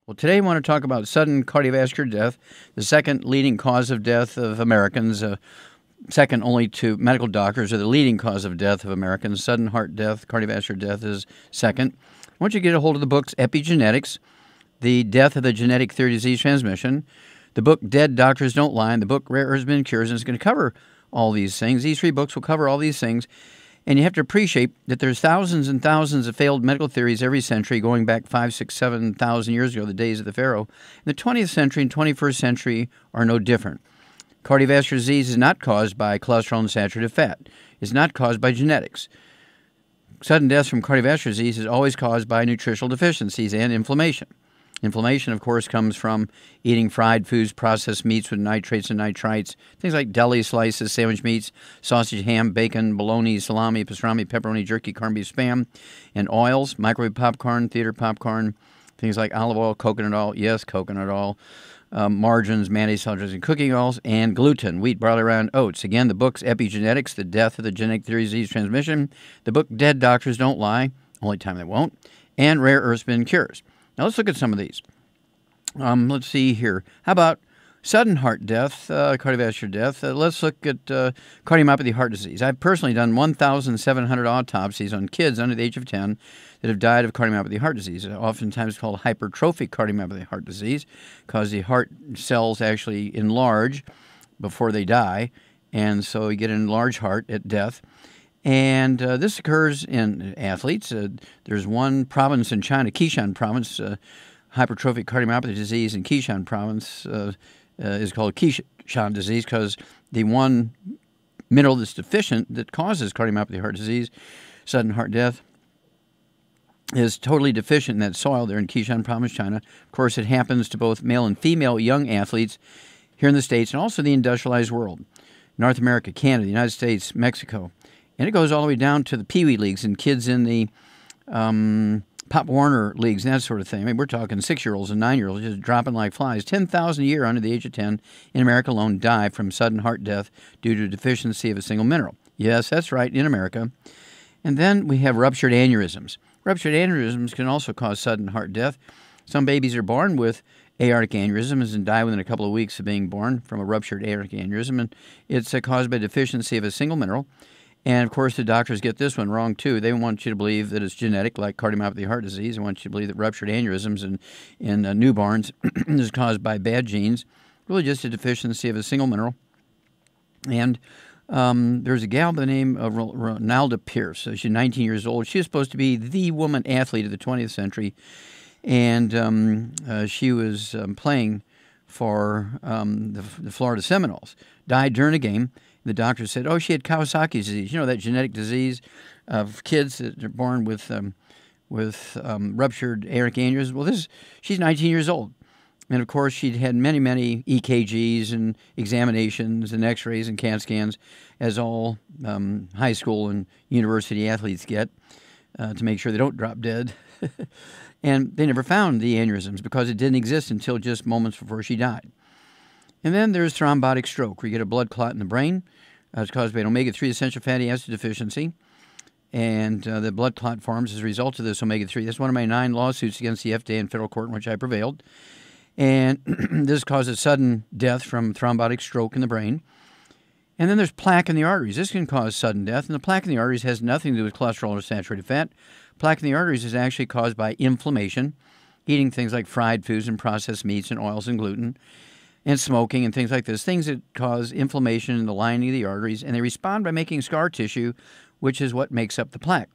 Well, today I want to talk about sudden cardiovascular death, the second leading cause of death of Americans, second only to medical doctors, are the leading cause of death of Americans. Sudden heart death, cardiovascular death is second. I want you to get a hold of the books Epigenetics, The Death of the Genetic Theory of Disease Transmission, the book Dead Doctors Don't Lie, and the book Rare Earths and Cures, and it's going to cover all these things. These three books will cover all these things. And you have to appreciate that there's thousands and thousands of failed medical theories every century, going back 5, 6, 7,000 years ago, the days of the Pharaoh. The 20th century and 21st century are no different. Cardiovascular disease is not caused by cholesterol and saturated fat. It's not caused by genetics. Sudden death from cardiovascular disease is always caused by nutritional deficiencies and inflammation. Inflammation, of course, comes from eating fried foods, processed meats with nitrates and nitrites, things like deli slices, sandwich meats, sausage, ham, bacon, bologna, salami, pastrami, pepperoni, jerky, corned beef, spam, and oils, microwave popcorn, theater popcorn, things like olive oil, coconut oil, yes, coconut oil, margarines, mayonnaise, salads, and cooking oils, and gluten, wheat, barley, rye, and oats. Again, the books Epigenetics, The Death of the Genetic Theory of Disease Transmission, the book Dead Doctors Don't Lie, only time they won't, and Rare Earths and Cures. Now, let's look at some of these. Let's see here. How about sudden heart death, cardiovascular death? Let's look at cardiomyopathy heart disease. I've personally done 1,700 autopsies on kids under the age of 10 that have died of cardiomyopathy heart disease, oftentimes called hypertrophic cardiomyopathy heart disease, because the heart cells actually enlarge before they die, and so you get an enlarged heart at death. And this occurs in athletes. There's one province in China, Qishan province, hypertrophic cardiomyopathy disease in Qishan province is called Qishan disease because the one mineral that's deficient that causes cardiomyopathy heart disease, sudden heart death, is totally deficient in that soil there in Qishan province, China. Of course, it happens to both male and female young athletes here in the States and also the industrialized world, North America, Canada, the United States, Mexico. And it goes all the way down to the Pee Wee leagues and kids in the Pop Warner leagues and that sort of thing. I mean, we're talking 6-year-olds and 9-year-olds just dropping like flies. 10,000 a year under the age of 10 in America alone die from sudden heart death due to deficiency of a single mineral. Yes, that's right, in America. And then we have ruptured aneurysms. Ruptured aneurysms can also cause sudden heart death. Some babies are born with aortic aneurysms and die within a couple of weeks of being born from a ruptured aortic aneurysm. And it's caused by deficiency of a single mineral. And, of course, the doctors get this one wrong, too. They want you to believe that it's genetic, like cardiomyopathy heart disease. They want you to believe that ruptured aneurysms in newborns is caused by bad genes, really just a deficiency of a single mineral. And there's a gal by the name of Ronalda Pierce. She's 19 years old. She was supposed to be the woman athlete of the 20th century. And she was playing for the Florida Seminoles. Died during a game. The doctor said, oh, she had Kawasaki's disease. You know, that genetic disease of kids that are born with ruptured aortic aneurysms. Well, she's 19 years old. And, of course, she'd had many, many EKGs and examinations and x-rays and CAT scans, as all high school and university athletes get, to make sure they don't drop dead. And they never found the aneurysms because it didn't exist until just moments before she died. And then there's thrombotic stroke, where you get a blood clot in the brain. It's caused by an omega-3 essential fatty acid deficiency. And the blood clot forms as a result of this omega-3. That's one of my 9 lawsuits against the FDA in federal court in which I prevailed. And this causes sudden death from thrombotic stroke in the brain. And then there's plaque in the arteries. This can cause sudden death. And the plaque in the arteries has nothing to do with cholesterol or saturated fat. Plaque in the arteries is actually caused by inflammation, eating things like fried foods and processed meats and oils and gluten, and smoking and things like this, things that cause inflammation in the lining of the arteries, and they respond by making scar tissue, which is what makes up the plaque.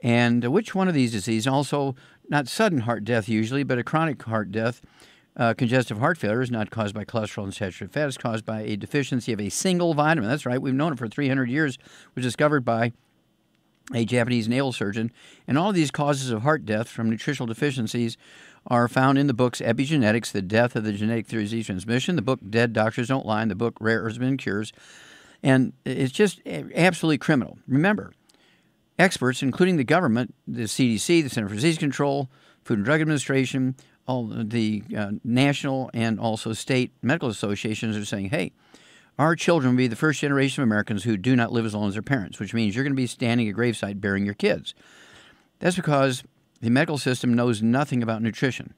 And which one of these diseases, also not sudden heart death usually, but a chronic heart death, congestive heart failure, is not caused by cholesterol and saturated fat. It's caused by a deficiency of a single vitamin. That's right, we've known it for 300 years. It was discovered by a Japanese naval surgeon. And all of these causes of heart death from nutritional deficiencies are found in the books Epigenetics, The Death of the Genetic Theory of Disease Transmission, the book Dead Doctors Don't Lie, and the book Rare Earths and Cures. And it's just absolutely criminal. Remember, experts, including the government, the CDC, the Center for Disease Control, Food and Drug Administration, all the national and also state medical associations are saying, hey, our children will be the first generation of Americans who do not live as long as their parents, which means you're going to be standing at a gravesite burying your kids. That's because the medical system knows nothing about nutrition.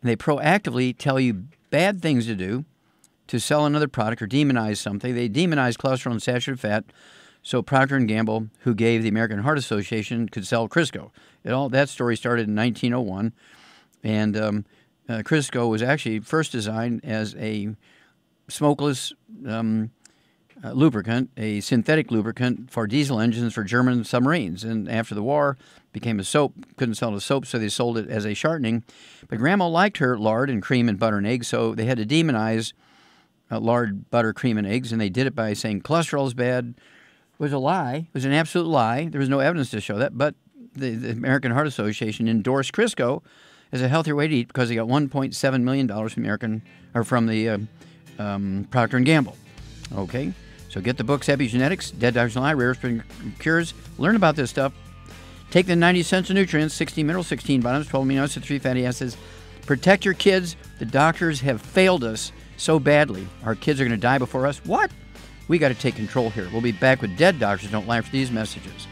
and they proactively tell you bad things to do to sell another product or demonize something. They demonize cholesterol and saturated fat, so Procter & Gamble, who gave the American Heart Association, could sell Crisco. That story started in 1901, and Crisco was actually first designed as a smokeless lubricant, a synthetic lubricant for diesel engines for German submarines. And after the war, became a soap. Couldn't sell it as soap, so they sold it as a shortening. But Grandma liked her lard and cream and butter and eggs, so they had to demonize lard, butter, cream, and eggs, and they did it by saying cholesterol is bad. It was a lie. It was an absolute lie. There was no evidence to show that, but the American Heart Association endorsed Crisco as a healthier way to eat because they got $1.7 million from the Procter & Gamble. Okay, so get the books, Epigenetics, Dead Doctors Lie, Rare Spring Cures. Learn about this stuff. Take the 90 essential nutrients, 16 minerals, 16 vitamins, 12 amino acids, 3 fatty acids. Protect your kids. The doctors have failed us so badly. Our kids are going to die before us. What? We got to take control here. We'll be back with Dead Doctors Don't Lie after these messages.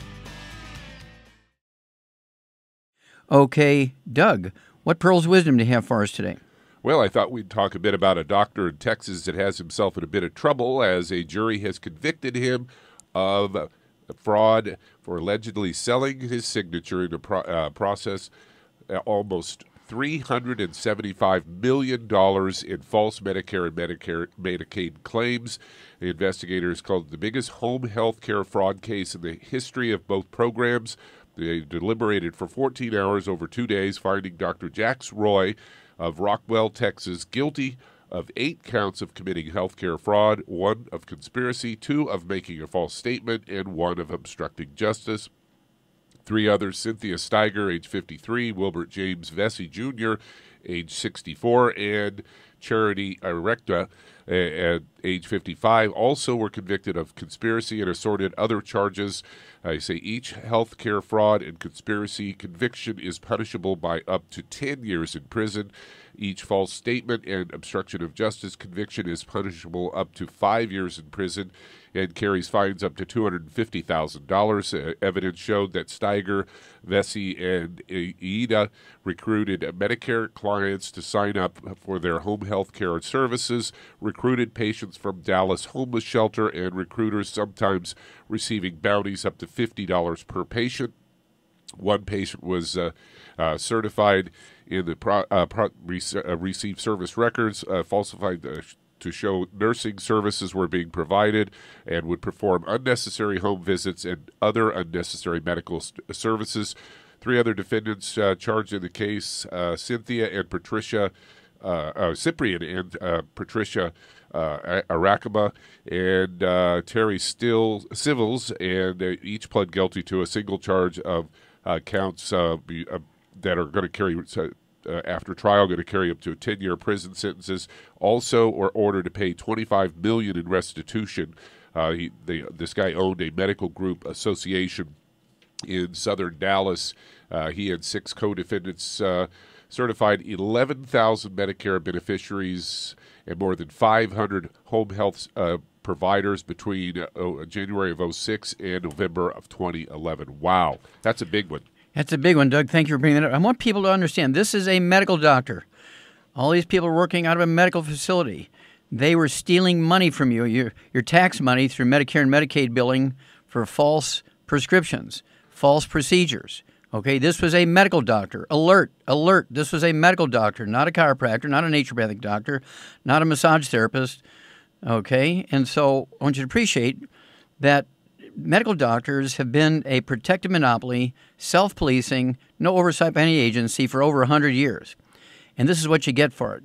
Okay, Doug, what pearls of wisdom do you have for us today? Well, I thought we'd talk a bit about a doctor in Texas that has himself in a bit of trouble as a jury has convicted him of fraud for allegedly selling his signature in a process almost $375 million in false Medicare and Medicaid claims. The investigators called it the biggest home health care fraud case in the history of both programs. They deliberated for 14 hours over 2 days, finding Dr. Jacques Roy of Rockwell, Texas, guilty of 8 counts of committing healthcare fraud, 1 of conspiracy, 2 of making a false statement, and 1 of obstructing justice. 3 others, Cynthia Steiger, age 53, Wilbert James Vesey Jr., age 64, and Charity Erecta, at age 55, also were convicted of conspiracy and assorted other charges. I say each health care fraud and conspiracy conviction is punishable by up to 10 years in prison. Each false statement and obstruction of justice conviction is punishable up to 5 years in prison and carries fines up to $250,000. Evidence showed that Steiger, Vesey, and Ida recruited Medicare clients to sign up for their home health care services, recruited patients from Dallas homeless shelter, and recruiters sometimes receiving bounties up to $50 per patient. One patient was certified in the received service records, falsified to show nursing services were being provided, and would perform unnecessary home visits and other unnecessary medical services. 3 other defendants charged in the case, Cyprian and Patricia Arakama and Terry Civils, and each pled guilty to a single charge of counts that are going to carry, after trial, going to carry up to 10-year prison sentences. Also, are ordered to pay $25 million in restitution. This guy owned a medical group association in southern Dallas. He and 6 co-defendants certified 11,000 Medicare beneficiaries and more than 500 home health providers between January of 2006 and November of 2011. Wow, that's a big one. That's a big one, Doug. Thank you for bringing that up. I want people to understand this is a medical doctor. All these people are working out of a medical facility. They were stealing money from you, your tax money, through Medicare and Medicaid billing for false prescriptions, false procedures. Okay, this was a medical doctor. Alert, alert. This was a medical doctor, not a chiropractor, not a naturopathic doctor, not a massage therapist. Okay, and so I want you to appreciate that medical doctors have been a protected monopoly, self-policing, no oversight by any agency for over 100 years. And this is what you get for it.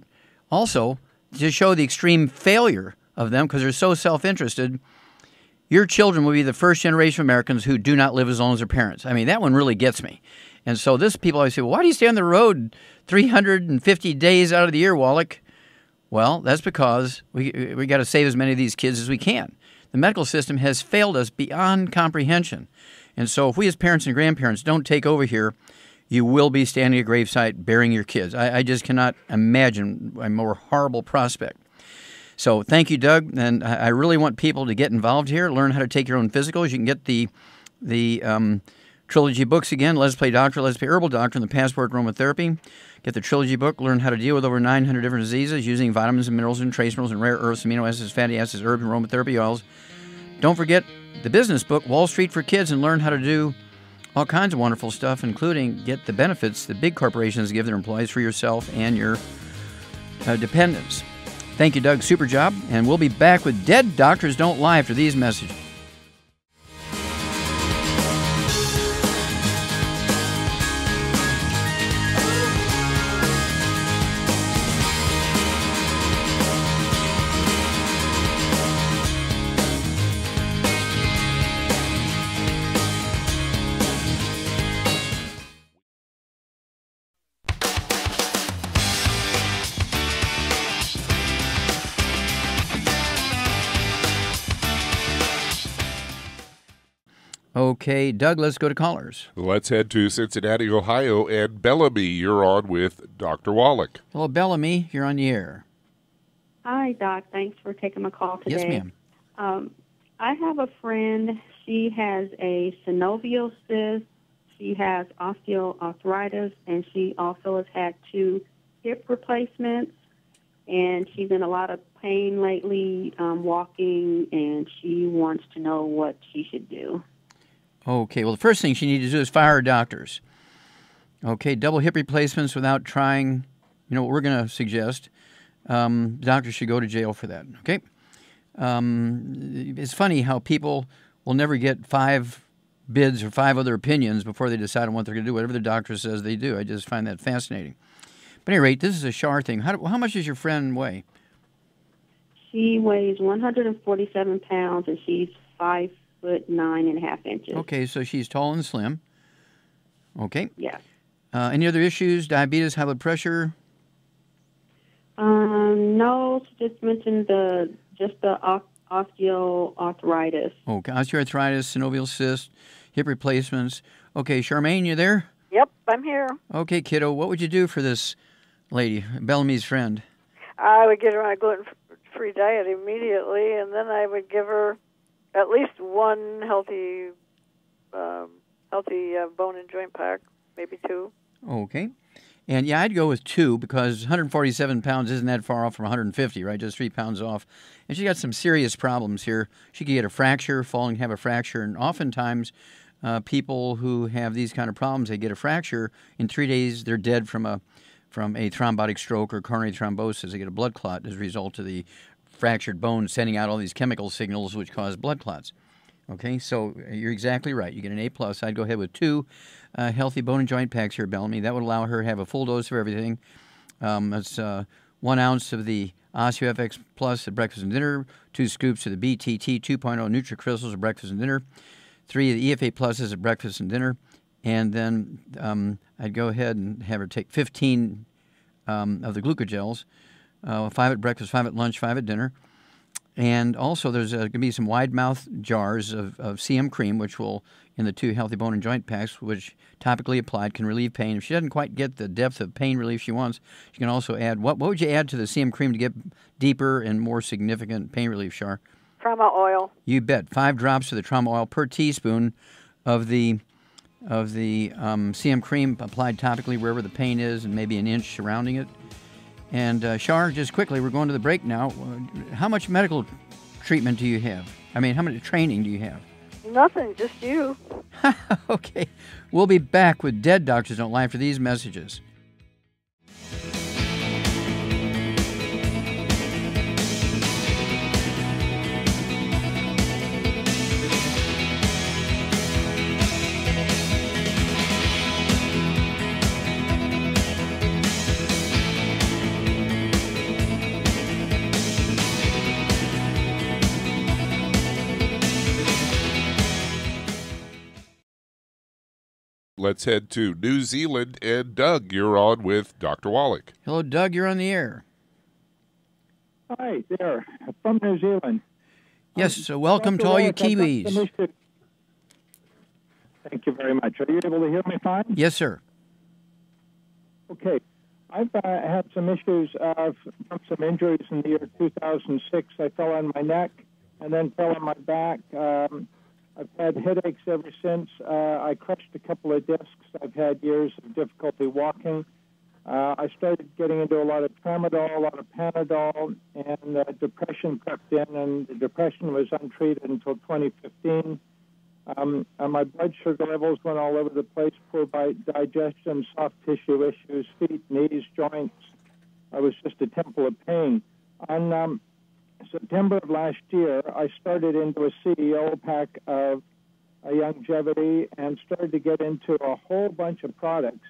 Also, to show the extreme failure of them, because they're so self-interested, your children will be the first generation of Americans who do not live as long as their parents. I mean, that one really gets me. And so this people always say, well, why do you stay on the road 350 days out of the year, Wallach? Well, that's because we got to save as many of these kids as we can. The medical system has failed us beyond comprehension. And so if we as parents and grandparents don't take over here, you will be standing at a gravesite burying your kids. I just cannot imagine a more horrible prospect. So thank you, Doug. And I really want people to get involved here, learn how to take your own physicals. You can get the trilogy books again, Let's Play Doctor, Let's Play Herbal Doctor, and the Passport Aromatherapy. Get the trilogy book. Learn how to deal with over 900 different diseases using vitamins and minerals and trace minerals and rare earths, amino acids, fatty acids, herbs, and aromatherapy oils. Don't forget the business book, Wall Street for Kids, and learn how to do all kinds of wonderful stuff, including get the benefits that big corporations give their employees for yourself and your dependents. Thank you, Doug. Super job. And we'll be back with Dead Doctors Don't Lie after these messages. Okay, Doug, let's go to callers. Let's head to Cincinnati, Ohio, and Bellamy. You're on with Dr. Wallach. Hello, Bellamy. You're on the air. Hi, Doc. Thanks for taking my call today. Yes, ma'am. I have a friend. She has a synovial cyst. She has osteoarthritis, and she also has had 2 hip replacements. And she's in a lot of pain lately, walking, and she wants to know what she should do. Okay, well, the first thing she needs to do is fire her doctors. Okay, double hip replacements without trying, what we're going to suggest. Doctors should go to jail for that, okay? It's funny how people will never get 5 bids or 5 other opinions before they decide on what they're going to do. Whatever the doctor says, they do. I just find that fascinating. But at any rate, this is a Shar thing. How much does your friend weigh? She weighs 147 pounds, and she's 5'9.5" inches. Okay, so she's tall and slim. Okay. Yes. Any other issues? Diabetes, high blood pressure? No, she just mentioned the osteoarthritis. Okay, osteoarthritis, synovial cyst, hip replacements. Okay, Charmaine, you there? Yep, I'm here. Okay, kiddo, what would you do for this lady, Bellamy's friend? I would get her on a gluten-free diet immediately, and then I would give her at least 1 healthy bone and joint pack, maybe 2. Okay. And yeah, I'd go with 2 because 147 pounds isn't that far off from 150, right? Just 3 pounds off. And she got some serious problems here. She could get a fracture, fall and have a fracture. And oftentimes, people who have these kind of problems, they get a fracture. In 3 days, they're dead from a thrombotic stroke or coronary thrombosis. They get a blood clot as a result of the fractured bone sending out all these chemical signals which cause blood clots. Okay, so you're exactly right. You get an A+. I'd go ahead with 2 healthy bone and joint packs here, Bellamy. That would allow her to have a full dose of everything. That's 1 ounce of the OsteoFX Plus at breakfast and dinner, 2 scoops of the BTT 2.0 NutriCrystals at breakfast and dinner, 3 of the EFA Pluses at breakfast and dinner, and then I'd go ahead and have her take 15 of the glucogels, 5 at breakfast, 5 at lunch, 5 at dinner. And also there's going to be some wide-mouth jars of CM cream, which will, in the 2 healthy bone and joint packs, which topically applied can relieve pain. If she doesn't quite get the depth of pain relief she wants, she can also add, what would you add to the CM cream to get deeper and more significant pain relief, Char? Trauma oil. You bet. 5 drops of the trauma oil per teaspoon of the CM cream applied topically wherever the pain is, and maybe an inch surrounding it. And Char, just quickly, we're going to the break now. How much medical treatment do you have? I mean, how much training do you have? Nothing, just you. Okay. We'll be back with Dead Doctors Don't Lie after these messages. Let's head to New Zealand, and Doug, you're on with Dr. Wallach. Hello, Doug. You're on the air. Hi there, from New Zealand. Yes, so welcome to all you Kiwis. Thank you very much. Are you able to hear me fine? Yes, sir. Okay. I've had some issues from some injuries in the year 2006. I fell on my neck and then fell on my back. I've had headaches ever since. I crushed a couple of discs. I've had years of difficulty walking. I started getting into a lot of tramadol, a lot of Panadol, and depression crept in, and the depression was untreated until 2015. And my blood sugar levels went all over the place, poor digestion, soft tissue issues, feet, knees, joints. I was just a temple of pain. On September of last year, I started into a CEO pack of longevity and started to get into a whole bunch of products,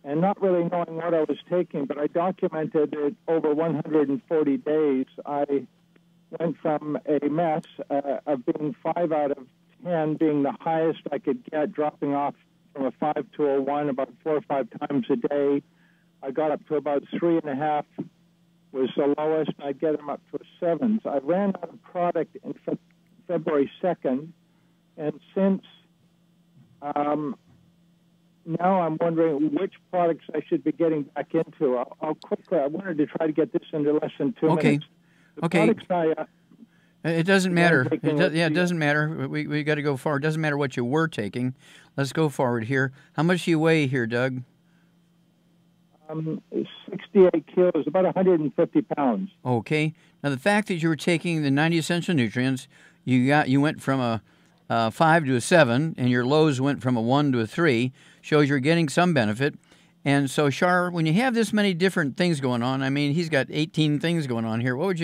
and not really knowing what I was taking, but I documented it over 140 days. I went from a mess of being 5 out of 10 being the highest I could get, dropping off from a 5 to a 1 about 4 or 5 times a day. I got up to about 3.5 was the lowest, and I'd get them up to a 7. So I ran out of product in February 2nd, and since now I'm wondering which products I should be getting back into. I'll quickly, I wanted to try to get this into less than 2 minutes. Okay. It doesn't matter. It doesn't matter. We got to go forward. It doesn't matter what you were taking. Let's go forward here. How much do you weigh here, Doug? 68 kilos, about 150 pounds. Okay. Now, the fact that you were taking the 90 essential nutrients, you went from a 5 to a 7, and your lows went from a 1 to a 3, shows you're getting some benefit. And so, Shar, when you have this many different things going on, I mean, he's got 18 things going on here. What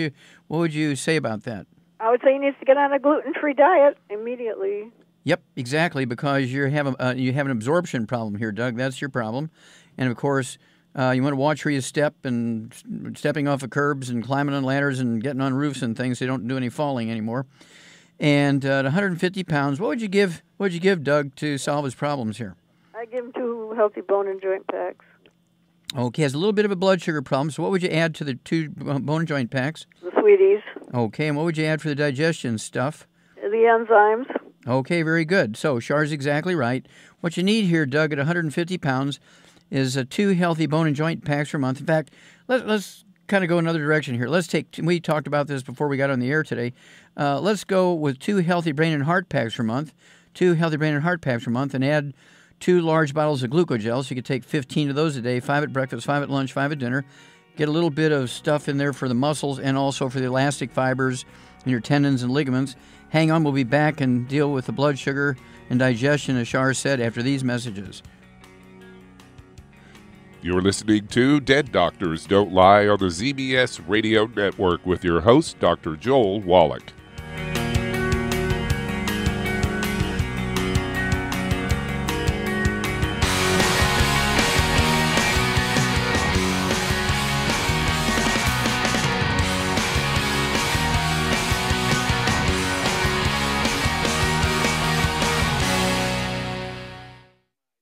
would you say about that? I would say he needs to get on a gluten-free diet immediately. Yep, exactly, because you have an absorption problem here, Doug. That's your problem. And, of course, you want to watch where you step, and stepping off of curbs and climbing on ladders and getting on roofs and things so you don't do any falling anymore. And at 150 pounds, what would you give Doug to solve his problems here? I give him 2 healthy bone and joint packs. Okay, has a little bit of a blood sugar problem, so what would you add to the 2 bone and joint packs? The Sweeties. Okay, and what would you add for the digestion stuff? The enzymes. Okay, very good. So Char's exactly right. What you need here, Doug, at 150 pounds is 2 healthy bone and joint packs per month. In fact, let's kind of go another direction here. We talked about this before we got on the air today. Let's go with 2 healthy brain and heart packs per month, 2 healthy brain and heart packs per month, and add 2 large bottles of glucogel. So you could take 15 of those a day, 5 at breakfast, 5 at lunch, 5 at dinner. Get a little bit of stuff in there for the muscles and also for the elastic fibers in your tendons and ligaments. Hang on, we'll be back and deal with the blood sugar and digestion, as Shar said, after these messages. You're listening to Dead Doctors Don't Lie on the ZBS Radio Network with your host, Dr. Joel Wallach.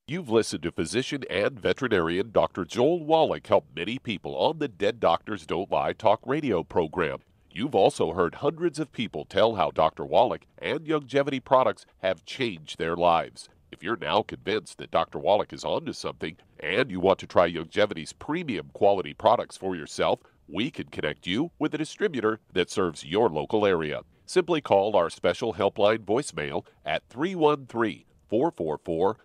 You've listened to physician and veterinarian Dr. Joel Wallach help many people on the Dead Doctors Don't Lie talk radio program. You've also heard hundreds of people tell how Dr. Wallach and longevity products have changed their lives. If you're now convinced that Dr. Wallach is onto something and you want to try longevity's premium quality products for yourself, we can connect you with a distributor that serves your local area. Simply call our special helpline voicemail at 313-444-3463.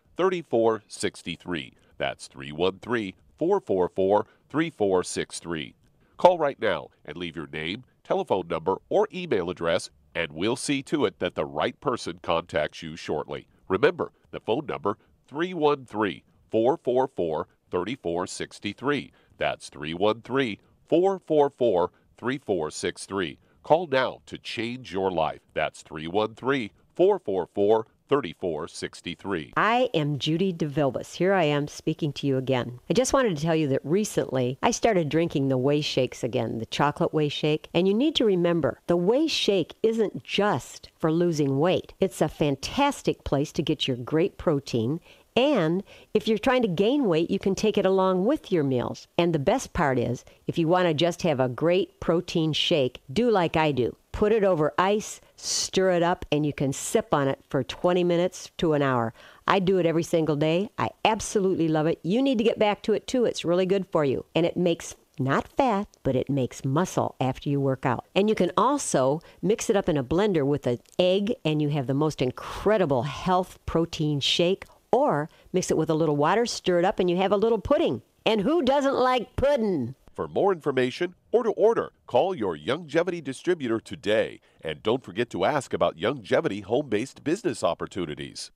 That's 313-444-3463. Call right now and leave your name, telephone number, or email address, and we'll see to it that the right person contacts you shortly. Remember, the phone number, 313-444-3463. That's 313-444-3463. Call now to change your life. That's 313-444-3463. 3463. I am Judy DeVilbus. Here I am speaking to you again. I just wanted to tell you that recently I started drinking the Whey Shakes again, the chocolate Whey Shake. And you need to remember, the Whey Shake isn't just for losing weight. It's a fantastic place to get your great protein. And if you're trying to gain weight, you can take it along with your meals. And the best part is, if you want to just have a great protein shake, do like I do. Put it over ice, stir it up, and you can sip on it for 20 minutes to an hour. I do it every single day. I absolutely love it. You need to get back to it too. It's really good for you. And it makes not fat, but it makes muscle after you work out. And you can also mix it up in a blender with an egg, and you have the most incredible health protein shake. Or mix it with a little water, stir it up, and you have a little pudding. And who doesn't like pudding? For more information or to order, call your Youngevity distributor today. And don't forget to ask about Youngevity home-based business opportunities.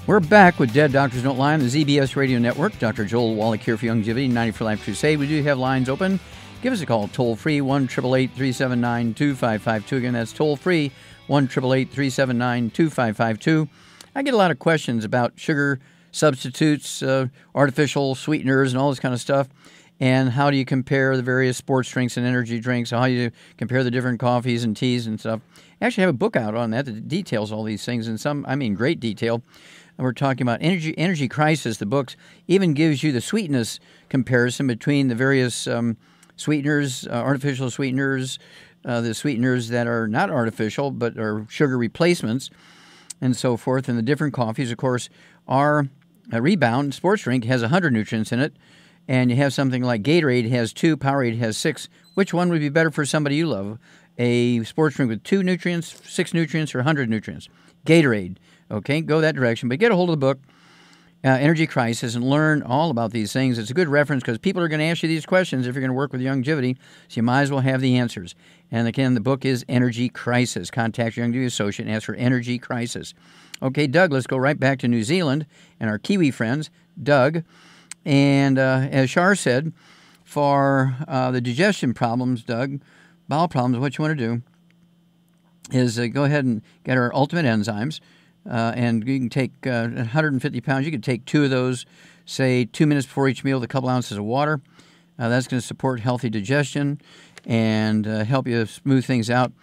We're back with Dead Doctors Don't Lie on the ZBS Radio Network. Dr. Joel Wallach here for Youngevity, 90 for Life Crusade. We do have lines open. Give us a call, toll-free, 1-888-379-2552. Again, that's toll-free, 1-888-379-2552. I get a lot of questions about sugar substitutes, artificial sweeteners, and all this kind of stuff, and how do you compare the various sports drinks and energy drinks, how do you compare the different coffees and teas and stuff. I actually have a book out on that that details all these things in some, great detail. And we're talking about Energy Crisis. The book even gives you the sweetness comparison between the various sweeteners, artificial sweeteners, the sweeteners that are not artificial but are sugar replacements, and so forth. And the different coffees, of course, our Rebound sports drink has 100 nutrients in it, and you have something like Gatorade has 2, Powerade has 6. Which one would be better for somebody you love? A sports drink with 2 nutrients, 6 nutrients, or 100 nutrients? Gatorade. Okay, go that direction. But get a hold of the book, Energy Crisis, and learn all about these things. It's a good reference because people are going to ask you these questions if you're going to work with Youngevity, so you might as well have the answers. And again, the book is Energy Crisis. Contact your Youngevity associate and ask for Energy Crisis. Okay, Doug, let's go right back to New Zealand and our Kiwi friends. Doug, and as Shar said, for the digestion problems, Doug, bowel problems, what you want to do is go ahead and get our ultimate enzymes. And you can take 150 pounds. You could take 2 of those, say 2 minutes before each meal with a couple ounces of water. That's going to support healthy digestion and help you smooth things out.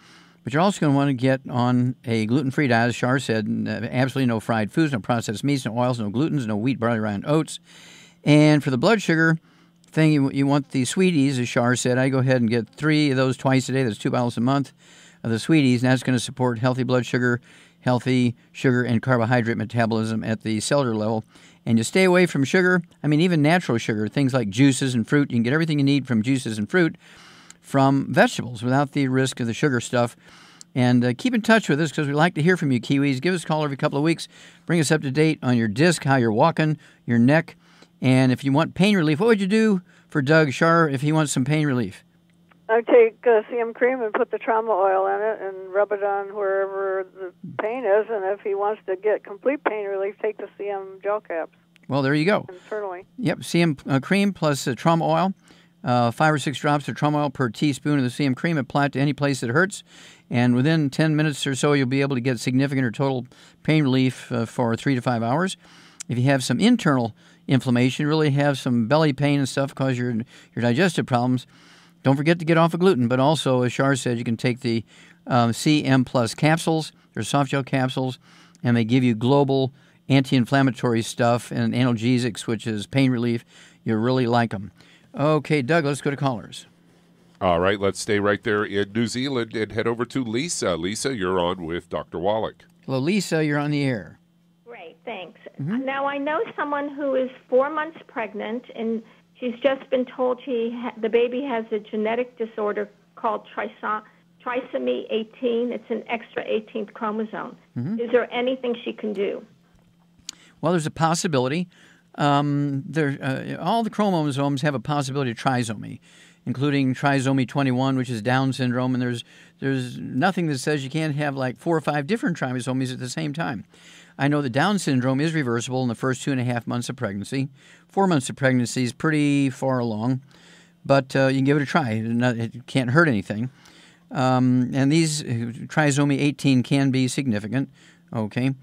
But you're also going to want to get on a gluten-free diet, as Shar said, absolutely no fried foods, no processed meats, no oils, no glutens, no wheat, barley, rye, and oats. And for the blood sugar thing, you want the sweeties, as Shar said. I go ahead and get 3 of those twice a day. That's 2 bottles a month of the sweeties, and that's going to support healthy blood sugar, healthy sugar and carbohydrate metabolism at the cellular level. And you stay away from sugar, even natural sugar, things like juices and fruit. You can get everything you need from juices and fruit from vegetables without the risk of the sugar stuff. And keep in touch with us because we like to hear from you, Kiwis. Give us a call every couple of weeks. Bring us up to date on your disc, how you're walking, your neck. And if you want pain relief, what would you do for Doug Shar if he wants some pain relief? I take CM cream and put the trauma oil in it and rub it on wherever the pain is. And if he wants to get complete pain relief, take the CM gel caps. Well, there you go. Internally. Yep, CM cream plus trauma oil, 5 or 6 drops of trauma oil per teaspoon of the CM cream. Apply it to any place that hurts. And within 10 minutes or so, you'll be able to get significant or total pain relief for 3 to 5 hours. If you have some internal inflammation, really have some belly pain and stuff because your digestive problems, don't forget to get off of gluten. But also, as Shar said, you can take the CM Plus capsules. They're soft gel capsules, and they give you global anti-inflammatory stuff and analgesics, which is pain relief. You'll really like them. Okay, Doug, let's go to callers. All right, let's stay right there in New Zealand and head over to Lisa. Lisa, you're on with Dr. Wallach. Hello, Lisa, you're on the air. Great, thanks. Now, I know someone who is 4 months pregnant, and she's just been told the baby has a genetic disorder called trisomy 18. It's an extra 18th chromosome. Is there anything she can do? Well, there's a possibility. All the chromosomes have a possibility of trisomy, including trisomy 21, which is Down syndrome, and there's nothing that says you can't have like 4 or 5 different trisomies at the same time. I know that Down syndrome is reversible in the first 2.5 months of pregnancy. 4 months of pregnancy is pretty far along, but you can give it a try. It can't hurt anything. And these trisomy 18 can be significant, okay?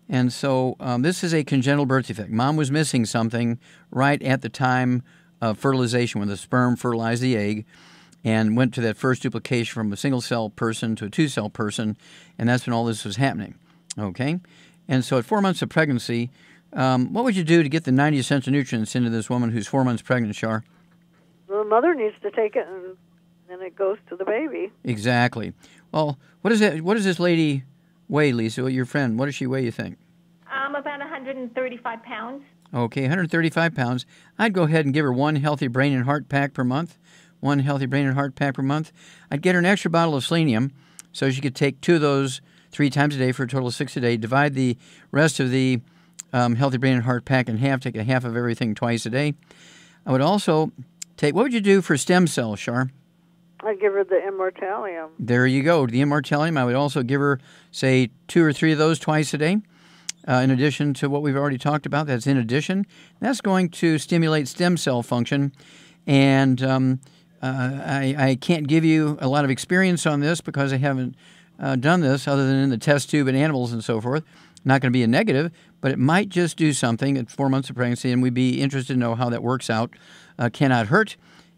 And so this is a congenital birth defect. Mom was missing something right at the time of fertilization when the sperm fertilized the egg and went to that first duplication from a single-cell person to a 2-cell person, and that's when all this was happening, okay? And so at 4 months of pregnancy, what would you do to get the 90 essential nutrients into this woman who's 4 months pregnant, Shar? The mother needs to take it, and then it goes to the baby. Exactly. Well, what does this lady weigh, Lisa? Your friend, what does she weigh, you think? About 135 pounds. Okay, 135 pounds. I'd go ahead and give her 1 healthy brain and heart pack per month, 1 healthy brain and heart pack per month. I'd get her an extra bottle of selenium so she could take 2 of those 3 times a day for a total of 6 a day. Divide the rest of the healthy brain and heart pack in half. Take a half of everything twice a day. I would also take, what would you do for stem cells, Char? I'd give her the immortalium. There you go, the immortalium. I would also give her, say, 2 or 3 of those twice a day. In addition to what we've already talked about, that's in addition. That's going to stimulate stem cell function. And I can't give you a lot of experience on this because I haven't done this other than in the test tube and animals and so forth. Not going to be a negative, but it might just do something at 4 months of pregnancy, and we'd be interested to know how that works out. Cannot hurt,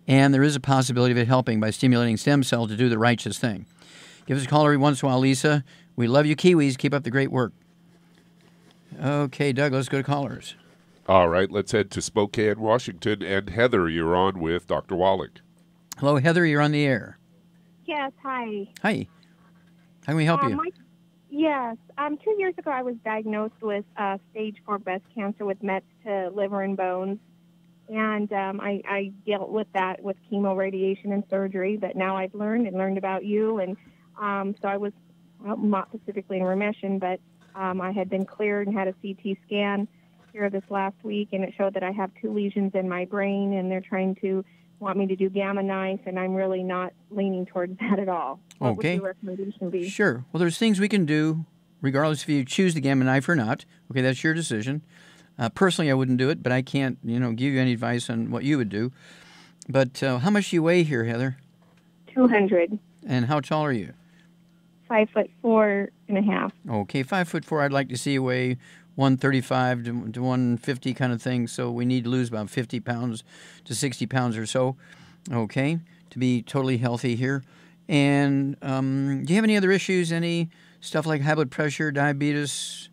and there is a possibility of it helping by stimulating stem cells to do the righteous thing. Give us a call every once in a while, Lisa. We love you, Kiwis. Keep up the great work. Okay, Doug, let's go to callers. All right, let's head to Spokane, Washington. And Heather, you're on with Dr. Wallach. Hello, Heather. You're on the air. Yes, hi. Hi. How can we help you? Yes. 2 years ago, I was diagnosed with stage 4 breast cancer with mets to liver and bones. And I dealt with that with chemo, radiation, and surgery. But now I've learned about you. And so I was not specifically in remission, but I had been cleared and had a CT scan here this last week, and it showed that I have 2 lesions in my brain, and they're trying to want me to do gamma knife, and I'm really not leaning towards that at all. What would your recommendation be? Sure. Well, there's things we can do regardless if you choose the gamma knife or not. Okay, that's your decision. Personally, I wouldn't do it, but I can't, give you any advice on what you would do. But how much do you weigh here, Heather? 200. And how tall are you? 5'4.5". Okay, 5'4". I'd like to see you weigh 135 to 150 kind of thing. So we need to lose about 50 pounds to 60 pounds or so. Okay, to be totally healthy here. And do you have any other issues? Any stuff like high blood pressure, diabetes?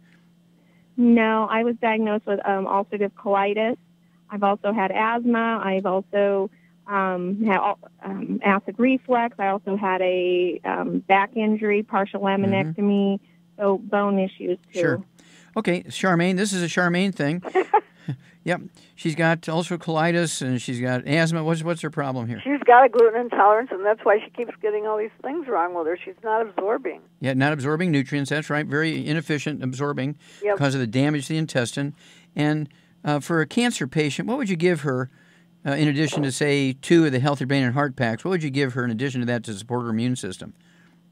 No, I was diagnosed with ulcerative colitis. I've also had asthma. I've also had acid reflux. I also had a back injury, partial laminectomy, so bone issues too. Sure. Okay, Charmaine, this is a Charmaine thing. Yep, she's got ulcerative colitis and she's got asthma. What's her problem here? She's got a gluten intolerance, and that's why she keeps getting all these things wrong with her. She's not absorbing. Yeah, not absorbing nutrients. That's right. Very inefficient absorbing because of the damage to the intestine. And for a cancer patient, what would you give her in addition to, say, 2 of the Healthy Brain and Heart Packs? What would you give her in addition to that to support her immune system?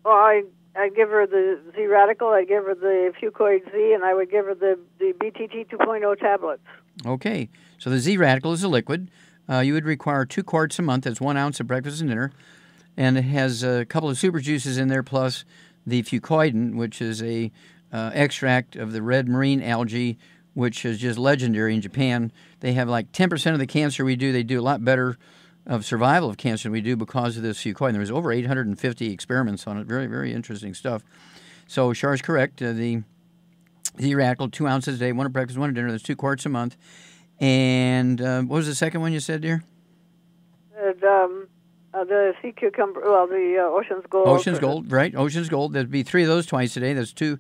Well, I'd give her the Z Radical, I'd give her the Fucoid Z, and I would give her the BTT 2.0 tablets. Okay, so the Z Radical is a liquid. You would require 2 quarts a month. That's 1 ounce at breakfast and dinner. And it has a couple of super juices in there, plus the Fucoidin, which is a extract of the red marine algae, which is just legendary in Japan. They have like 10% of the cancer we do. They do a lot better of survival of cancer than we do because of this Fucoidin. There was over 850 experiments on it. Very, very interesting stuff. So Char's correct. The Z-Radical, 2 ounces a day, 1 at breakfast, 1 at dinner. That's 2 quarts a month. And what was the second one you said, dear? The sea cucumber, the Ocean's Gold. Ocean's Gold, right. Ocean's Gold. There'd be 3 of those twice a day. That's two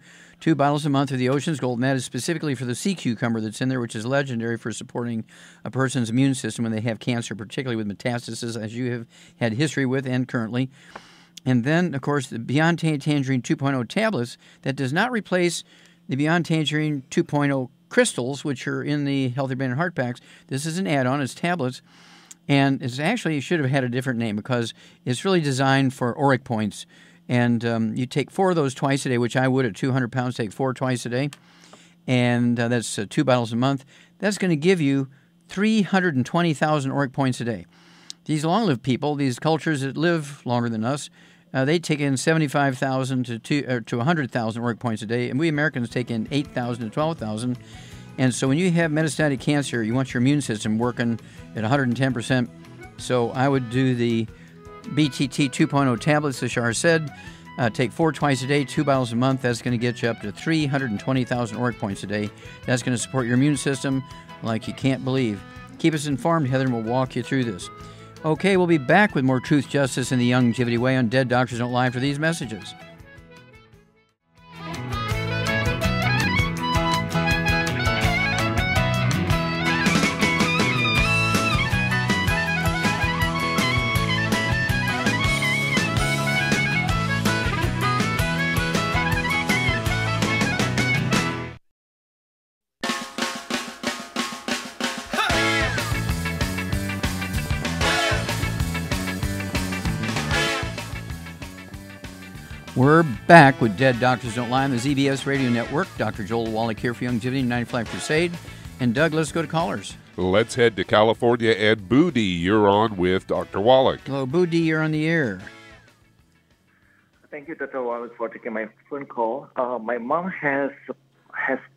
bottles a month of the Ocean's Gold, and that is specifically for the sea cucumber that's in there, which is legendary for supporting a person's immune system when they have cancer, particularly with metastasis, as you have had history with and currently. And then, of course, the Beyond Tangerine 2.0 tablets, that does not replace the Beyond Tangerine 2.0 crystals, which are in the Healthy Brain and Heart Packs. This is an add-on. It's tablets. And it's actually, should have had a different name because it's really designed for auric points. And you take 4 of those twice a day, which I would at 200 pounds, take 4 twice a day. And that's 2 bottles a month. That's going to give you 320,000 auric points a day. These long-lived people, these cultures that live longer than us, they take in 75,000 to 100,000 auric points a day. And we Americans take in 8,000 to 12,000. And so when you have metastatic cancer, you want your immune system working at 110%. So I would do the BTT 2.0 tablets, as Shar said. Take 4 twice a day, 2 bottles a month. That's going to get you up to 320,000 auric points a day. That's going to support your immune system like you can't believe. Keep us informed, Heather, and we'll walk you through this. Okay, we'll be back with more Truth, Justice, and the Longevity Way on Dead Doctors Don't Lie after these messages. We're back with Dead Doctors Don't Lie on the ZBS Radio Network. Dr. Joel Wallach here for Longevity 95 Crusade. And Doug, let's go to callers. Let's head to California. And Booty, you're on with Dr. Wallach. Hello, Booty, you're on the air. Thank you, Dr. Wallach, for taking my phone call. My mom has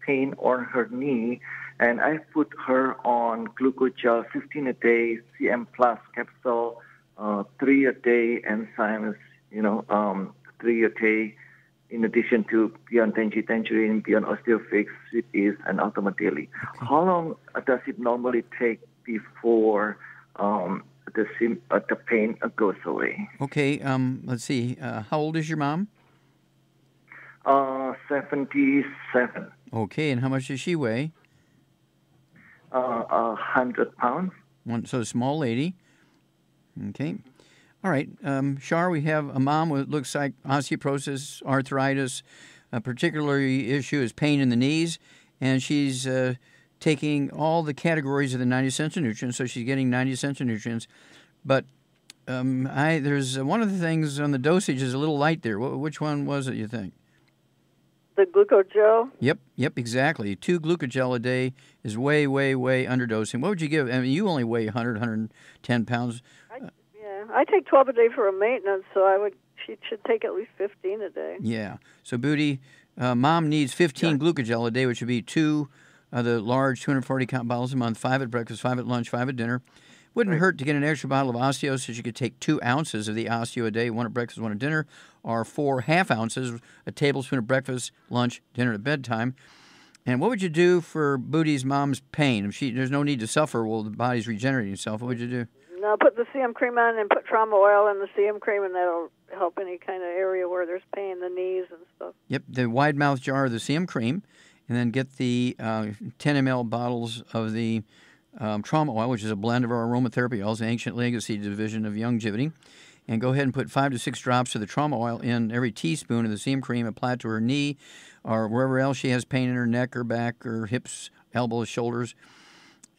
pain on her knee, and I put her on glucogel 15 a day, CM Plus capsule, 3 a day, enzymes, 3 a day, in addition to Beyond Tangerine, Beyond Osteofix, Cities, and Ultima Daily. Okay. How long does it normally take before the pain goes away? Okay, let's see. How old is your mom? 77. Okay, and how much does she weigh? 100 pounds. So a small lady. Okay. All right. Shar, we have a mom with looks like osteoporosis, arthritis. A particular issue is pain in the knees, and she's taking all the categories of the 90 essential nutrients, so she's getting 90 essential nutrients. But there's one of the things on the dosage is a little light there. Which one was it, you think? The glucogel? Yep, exactly. 2 glucogel a day is way, way, way underdosing. What would you give? I mean, you only weigh 110 pounds. I take 12 a day for a maintenance, so she should take at least 15 a day. Yeah. So, Booty, Mom needs 15 glucogel a day, which would be 2 of the large 240-count bottles a month, 5 at breakfast, 5 at lunch, 5 at dinner. Wouldn't hurt to get an extra bottle of osteo, so she could take 2 ounces of the osteo a day, 1 at breakfast, 1 at dinner, or 4 half ounces, a tablespoon at breakfast, lunch, dinner, at bedtime. And what would you do for Booty's mom's pain? If there's no need to suffer while the body's regenerating itself, what would you do? No, put the CM cream on and put trauma oil in the CM cream, and that'll help any kind of area where there's pain, the knees and stuff. Yep, the wide mouth jar of the CM cream, and then get the 10 ml bottles of the trauma oil, which is a blend of our aromatherapy oils, the Ancient Legacy division of Longevity, and go ahead and put 5 to 6 drops of the trauma oil in every teaspoon of the CM cream, apply it to her knee or wherever else she has pain in her neck or back or hips, elbows, shoulders.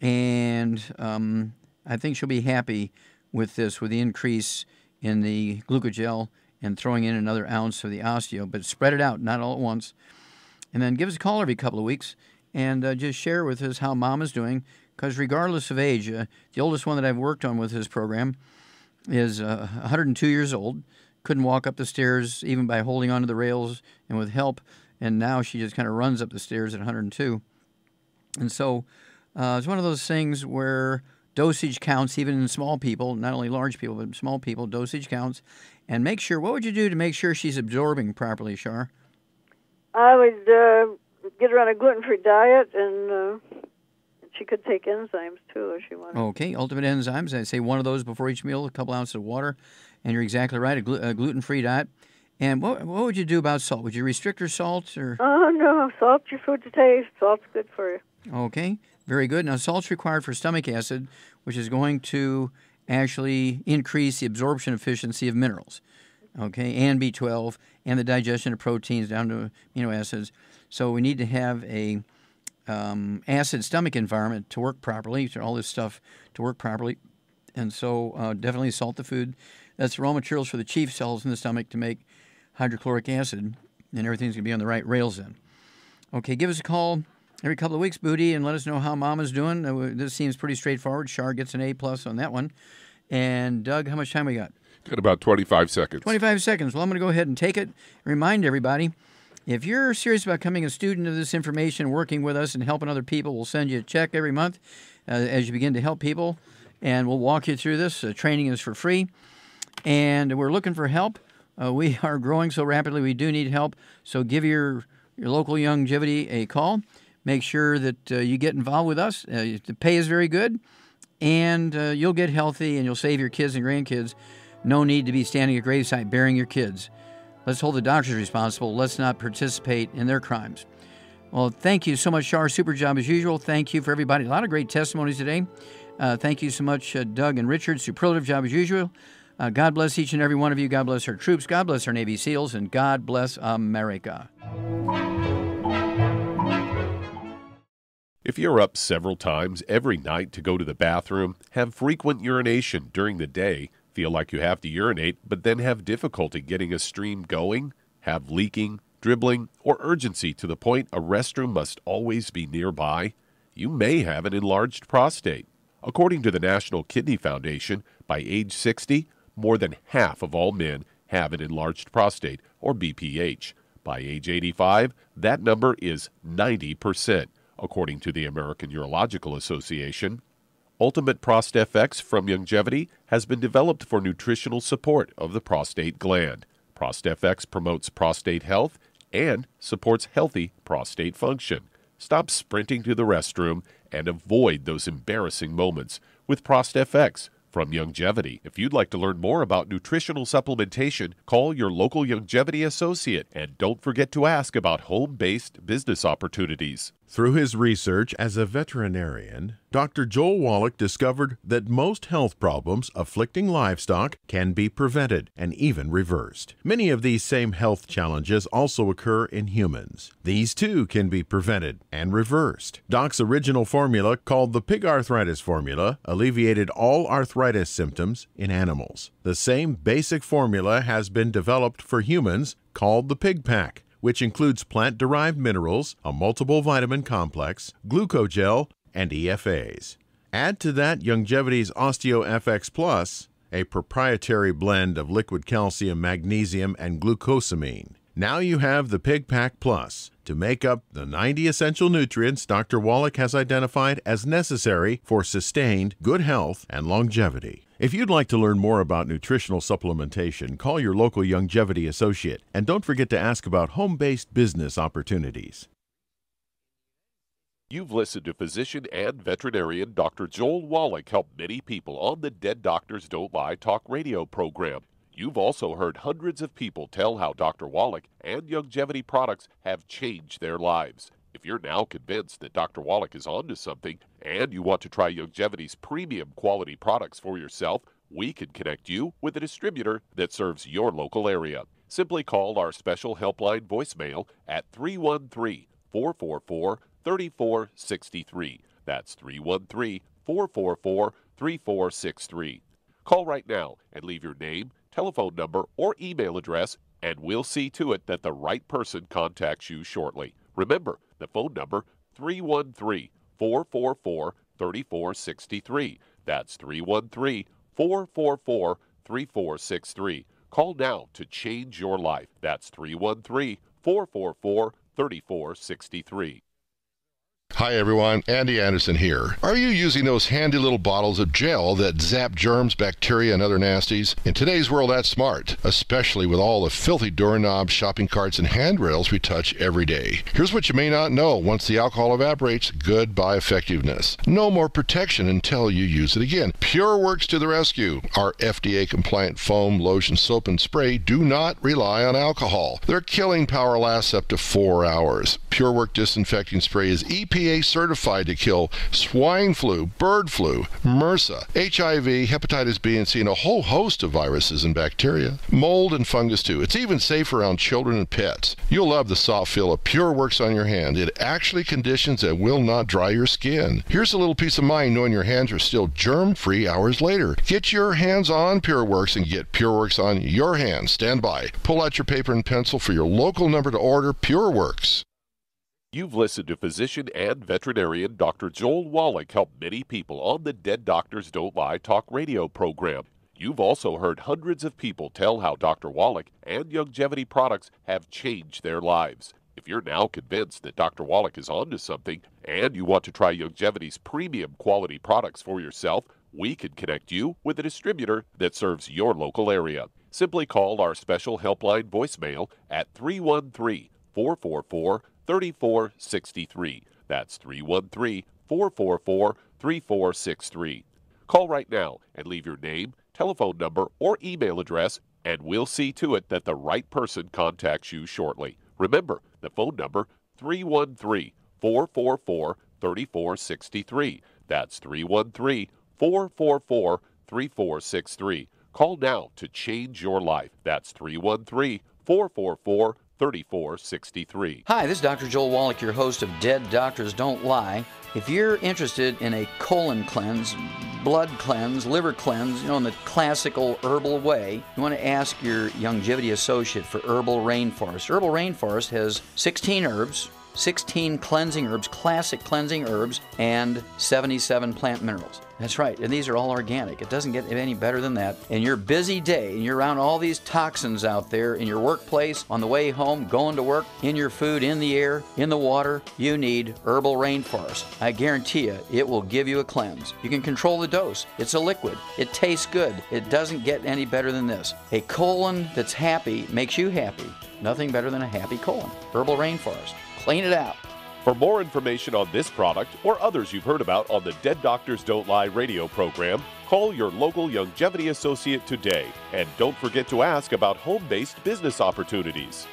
And I think she'll be happy with this, with the increase in the glucogel and throwing in another ounce of the osteo. But spread it out, not all at once. And then give us a call every couple of weeks and just share with us how Mom is doing. Because regardless of age, the oldest one that I've worked on with this program is 102 years old. Couldn't walk up the stairs even by holding onto the rails and with help. And now she just kind of runs up the stairs at 102. And so it's one of those things where dosage counts even in small people, not only large people, but small people, dosage counts. And make sure, what would you do to make sure she's absorbing properly, Shar? I would get her on a gluten-free diet, and she could take enzymes, too, if she wanted. Okay, ultimate enzymes. I'd say one of those before each meal, a couple ounces of water. And you're exactly right, a gluten-free diet. And what would you do about salt? Would you restrict her salt? Or? Oh, no, salt your food to taste. Salt's good for you. Okay, very good. Now, salt's required for stomach acid, which is going to actually increase the absorption efficiency of minerals, okay, and B12, and the digestion of proteins down to amino acids. So we need to have a acid stomach environment to work properly, for all this stuff to work properly. And so definitely salt the food. That's raw materials for the chief cells in the stomach to make hydrochloric acid, and everything's going to be on the right rails then. Okay, give us a call every couple of weeks, Booty, and let us know how Mama's doing. This seems pretty straightforward. Shar gets an A+ on that one. And Doug, how much time we got? Got about 25 seconds. 25 seconds. Well, I'm going to go ahead and take it. Remind everybody, if you're serious about becoming a student of this information, working with us and helping other people, we'll send you a check every month as you begin to help people, and we'll walk you through this. Training is for free, and we're looking for help. We are growing so rapidly, we do need help. So give your local Longevity a call. Make sure that you get involved with us. The pay is very good, and you'll get healthy, and you'll save your kids and grandkids. No need to be standing at gravesite burying your kids. Let's hold the doctors responsible. Let's not participate in their crimes. Well, thank you so much, Shar. Super job as usual. Thank you for everybody. A lot of great testimonies today. Thank you so much, Doug and Richard. Superlative job as usual. God bless each and every one of you. God bless our troops. God bless our Navy SEALs. And God bless America. If you're up several times every night to go to the bathroom, have frequent urination during the day, feel like you have to urinate but then have difficulty getting a stream going, Have leaking, dribbling, or urgency to the point a restroom must always be nearby? You may have an enlarged prostate. According to the National Kidney Foundation, by age 60, more than half of all men have an enlarged prostate, or BPH. By age 85, that number is 90%, according to the American Urological Association. Ultimate ProstFX from Youngevity has been developed for nutritional support of the prostate gland. ProstFX promotes prostate health and supports healthy prostate function. Stop sprinting to the restroom and avoid those embarrassing moments with ProstFX from Youngevity. If you'd like to learn more about nutritional supplementation, call your local Youngevity associate and don't forget to ask about home-based business opportunities. Through his research as a veterinarian, Dr. Joel Wallach discovered that most health problems afflicting livestock can be prevented and even reversed. Many of these same health challenges also occur in humans. These too can be prevented and reversed. Doc's original formula, called the pig arthritis formula, alleviated all arthritis symptoms in animals. The same basic formula has been developed for humans, called the Pig Pack, which includes plant-derived minerals, a multiple vitamin complex, glucogel, and EFAs. Add to that Youngevity's OsteoFX Plus, a proprietary blend of liquid calcium, magnesium, and glucosamine. Now you have the Pig Pack Plus to make up the 90 essential nutrients Dr. Wallach has identified as necessary for sustained good health and longevity. If you'd like to learn more about nutritional supplementation, call your local Youngevity associate, and don't forget to ask about home-based business opportunities. You've listened to physician and veterinarian Dr. Joel Wallach help many people on the Dead Doctors Don't Lie talk radio program. You've also heard hundreds of people tell how Dr. Wallach and Youngevity products have changed their lives. If you're now convinced that Dr. Wallach is onto something and you want to try Youngevity's premium quality products for yourself, we can connect you with a distributor that serves your local area. Simply call our special helpline voicemail at 313-444-3463. That's 313-444-3463. Call right now and leave your name, telephone number, or email address, and we'll see to it that the right person contacts you shortly. Remember, the phone number, 313-444-3463. That's 313-444-3463. Call now to change your life. That's 313-444-3463. Hi everyone, Andy Anderson here. Are you using those handy little bottles of gel that zap germs, bacteria, and other nasties? In today's world, that's smart, especially with all the filthy doorknobs, shopping carts, and handrails we touch every day. Here's what you may not know. Once the alcohol evaporates, goodbye effectiveness. No more protection until you use it again. PureWorks to the rescue. Our FDA-compliant foam, lotion, soap, and spray do not rely on alcohol. Their killing power lasts up to 4 hours. PureWorks disinfecting spray is EPA certified to kill swine flu, bird flu, MRSA, HIV, hepatitis B and C, and a whole host of viruses and bacteria. Mold and fungus too. It's even safe around children and pets. You'll love the soft feel of PureWorks on your hand. It actually conditions and will not dry your skin. Here's a little peace of mind knowing your hands are still germ-free hours later. Get your hands on PureWorks and get PureWorks on your hands. Stand by. Pull out your paper and pencil for your local number to order PureWorks. You've listened to physician and veterinarian Dr. Joel Wallach help many people on the Dead Doctors Don't Lie talk radio program. You've also heard hundreds of people tell how Dr. Wallach and Youngevity products have changed their lives. If you're now convinced that Dr. Wallach is onto something and you want to try Youngevity's premium quality products for yourself, we can connect you with a distributor that serves your local area. Simply call our special helpline voicemail at 313-444-3463. That's 313-444-3463. Call right now and leave your name, telephone number, or email address, and we'll see to it that the right person contacts you shortly. Remember, the phone number, 313-444-3463. That's 313-444-3463. Call now to change your life. That's 313-444-3463. 3463. Hi, this is Dr. Joel Wallach, your host of Dead Doctors Don't Lie. If you're interested in a colon cleanse, blood cleanse, liver cleanse, in the classical herbal way, you want to ask your longevity associate for Herbal Rainforest. Herbal Rainforest has 16 herbs, 16 cleansing herbs, classic cleansing herbs, and 77 plant minerals. That's right, and these are all organic. It doesn't get any better than that. In your busy day, and you're around all these toxins out there in your workplace, on the way home, going to work, in your food, in the air, in the water, you need Herbal Rainforest. I guarantee you, it will give you a cleanse. You can control the dose. It's a liquid. It tastes good. It doesn't get any better than this. A colon that's happy makes you happy. Nothing better than a happy colon. Herbal Rainforest. Clean it out. For more information on this product or others you've heard about on the Dead Doctors Don't Lie radio program, call your local longevity associate today. And don't forget to ask about home-based business opportunities.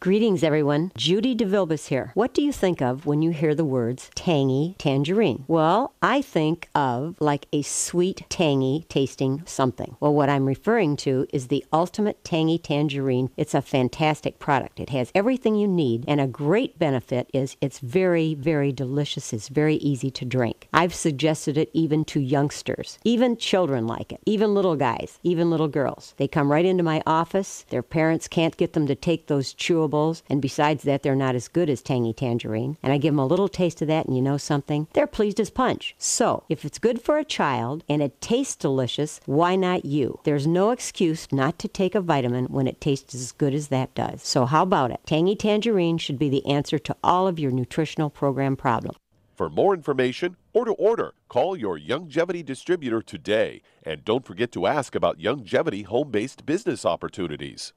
Greetings, everyone. Judy DeVilbus here. What do you think of when you hear the words tangy tangerine? Well, I think of like a sweet, tangy tasting something. Well, what I'm referring to is the Ultimate Tangy Tangerine. It's a fantastic product. It has everything you need, and a great benefit is it's very, very delicious. It's very easy to drink. I've suggested it even to youngsters. Even children like it. Even little guys. Even little girls. They come right into my office. Their parents can't get them to take those chewables, and besides that, they're not as good as Tangy Tangerine. And I give them a little taste of that, and you know something? They're pleased as punch. So, if it's good for a child and it tastes delicious, why not you? There's no excuse not to take a vitamin when it tastes as good as that does. So how about it? Tangy Tangerine should be the answer to all of your nutritional program problems. For more information or to order, call your longevity distributor today. And don't forget to ask about longevity home-based business opportunities.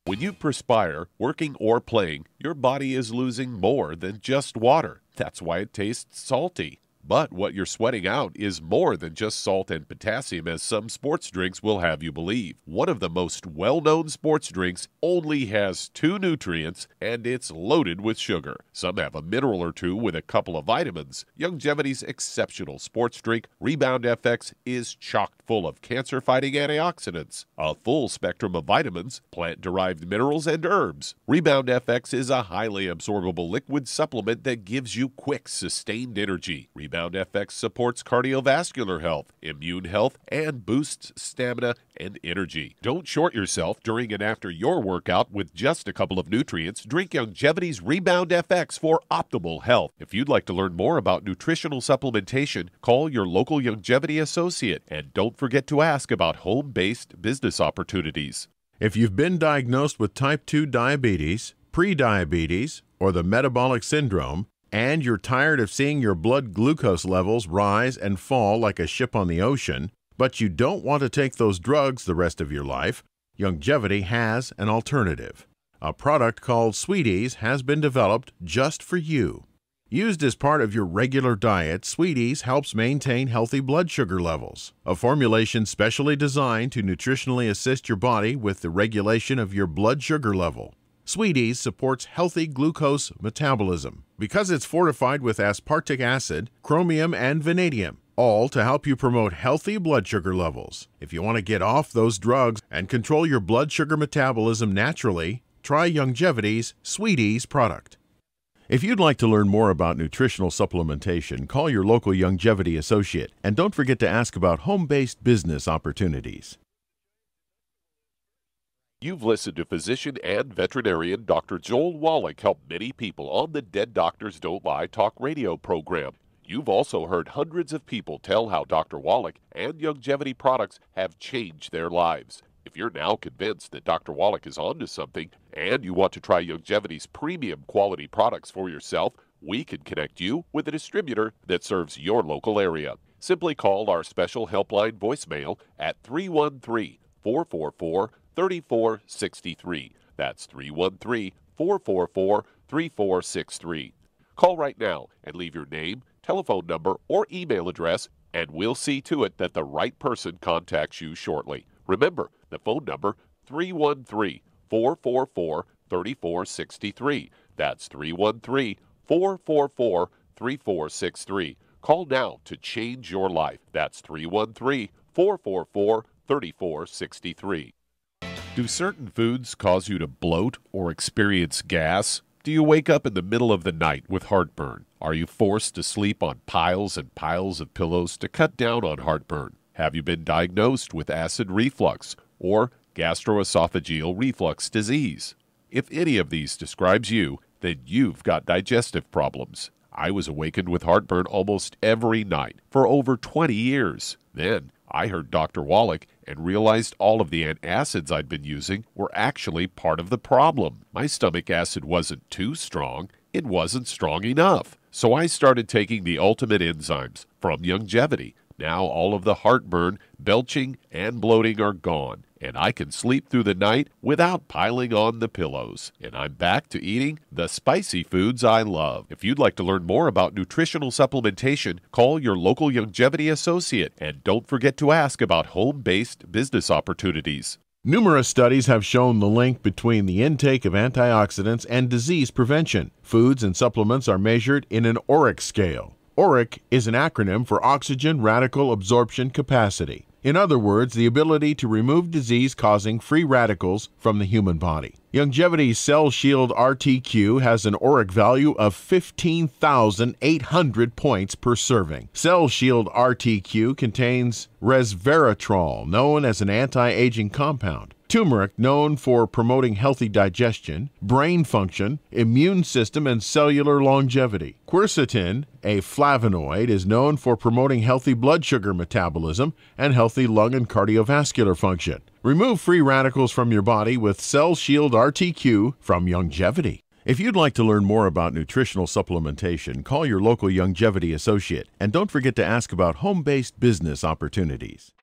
When you perspire, working or playing, your body is losing more than just water. That's why it tastes salty. But what you're sweating out is more than just salt and potassium, as some sports drinks will have you believe. One of the most well-known sports drinks only has 2 nutrients, and it's loaded with sugar. Some have a mineral or 2 with a couple of vitamins. Longevity's exceptional sports drink, Rebound FX, is chock full of cancer-fighting antioxidants, a full spectrum of vitamins, plant-derived minerals, and herbs. Rebound FX is a highly absorbable liquid supplement that gives you quick, sustained energy. Rebound FX supports cardiovascular health, immune health, and boosts stamina and energy. Don't short yourself during and after your workout with just a couple of nutrients. Drink Longevity's Rebound FX for optimal health. If you'd like to learn more about nutritional supplementation, call your local longevity associate, and don't forget to ask about home-based business opportunities. If you've been diagnosed with type 2 diabetes, prediabetes, or the metabolic syndrome, and you're tired of seeing your blood glucose levels rise and fall like a ship on the ocean, but you don't want to take those drugs the rest of your life, Longevity has an alternative. A product called Sweeties has been developed just for you. Used as part of your regular diet, Sweeties helps maintain healthy blood sugar levels. A formulation specially designed to nutritionally assist your body with the regulation of your blood sugar level. Sweeties supports healthy glucose metabolism because it's fortified with aspartic acid, chromium, and vanadium, all to help you promote healthy blood sugar levels. If you want to get off those drugs and control your blood sugar metabolism naturally, try Longevity's Sweeties product. If you'd like to learn more about nutritional supplementation, call your local Longevity associate, and don't forget to ask about home-based business opportunities. You've listened to physician and veterinarian Dr. Joel Wallach help many people on the Dead Doctors Don't Lie talk radio program. You've also heard hundreds of people tell how Dr. Wallach and Longevity products have changed their lives. If you're now convinced that Dr. Wallach is onto something and you want to try Longevity's premium quality products for yourself, we can connect you with a distributor that serves your local area. Simply call our special helpline voicemail at 313-444-3463. That's 313-444-3463. Call right now and leave your name, telephone number, or email address, and we'll see to it that the right person contacts you shortly. Remember, the phone number, 313-444-3463. That's 313-444-3463. Call now to change your life. That's 313-444-3463. Do certain foods cause you to bloat or experience gas? Do you wake up in the middle of the night with heartburn? Are you forced to sleep on piles and piles of pillows to cut down on heartburn? Have you been diagnosed with acid reflux or gastroesophageal reflux disease? If any of these describes you, then you've got digestive problems. I was awakened with heartburn almost every night for over 20 years. Then I heard Dr. Wallach and realized all of the antacids I'd been using were actually part of the problem. My stomach acid wasn't too strong, it wasn't strong enough. So I started taking the ultimate enzymes from Longevity. Now all of the heartburn, belching, and bloating are gone, and I can sleep through the night without piling on the pillows. And I'm back to eating the spicy foods I love. If you'd like to learn more about nutritional supplementation, call your local Longevity associate, and don't forget to ask about home-based business opportunities. Numerous studies have shown the link between the intake of antioxidants and disease prevention. Foods and supplements are measured in an ORAC scale. ORAC is an acronym for Oxygen Radical Absorption Capacity. In other words, the ability to remove disease-causing free radicals from the human body. Longevity's Cell Shield RTQ has an ORAC value of 15,800 points per serving. Cell Shield RTQ contains resveratrol, known as an anti-aging compound, turmeric, known for promoting healthy digestion, brain function, immune system, and cellular longevity. Quercetin, a flavonoid, is known for promoting healthy blood sugar metabolism and healthy lung and cardiovascular function. Remove free radicals from your body with Cell Shield RTQ from Longevity. If you'd like to learn more about nutritional supplementation, call your local Longevity associate, and don't forget to ask about home-based business opportunities.